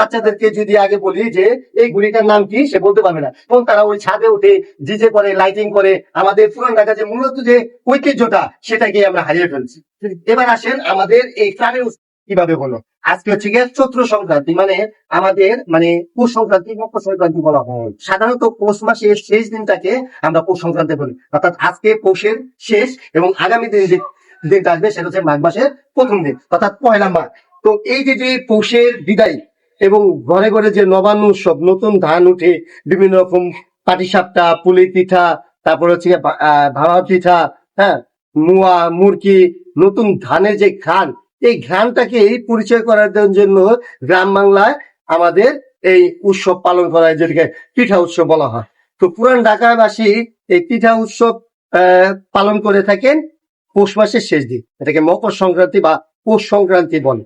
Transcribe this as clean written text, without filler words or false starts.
বাচ্চাদেরকে যদি আগে বলি যে এই ঘুড়িটার নাম কি, সে বলতে পারবে না, এবং তারা ওই ছাদে উঠে ডিজে করে, লাইটিং করে, আমাদের পুরান ঢাকা যে মূলত যে ঐতিহ্যটা সেটাকে আমরা হারিয়ে ফেলছি। এবার আসেন আমাদের এই প্রাণের কিভাবে হলো। আজকে হচ্ছে গিয়ে চৈত্র সংক্রান্তি, মানে আমাদের মানে পৌষ সংক্রান্তি, মকর সংক্রান্তি বলা হয়। সাধারণত পৌষ মাসের শেষ দিনটাকে আমরা পৌষ সংক্রান্তি বলি, অর্থাৎ আজকে পৌষের শেষ এবং আগামী দিনটা আসবে সেটা হচ্ছে মাঘ মাসের প্রথম দিন, অর্থাৎ পয়লা মাঘ। তো এই যে পৌষের বিদায় এবং ঘরে ঘরে যে নবান্ন উৎসব, নতুন ধান উঠে বিভিন্ন রকম পাটিসাপটা, পুলি পিঠা, তারপর হচ্ছে ভাপা পিঠা, হ্যাঁ, মুয়া মুরকি, নতুন ধানের যে ঘ্রাণ, এই ঘ্রাণটাকে পরিচয় করার জন্য গ্রাম বাংলায় আমাদের এই উৎসব পালন করা হয়, যেটাকে পিঠা উৎসব বলা হয়। তো পুরান ঢাকাবাসী এই পিঠা উৎসব পালন করে থাকেন পৌষ মাসের শেষ দিন, এটাকে মকর সংক্রান্তি বা পৌষ সংক্রান্তি বলে।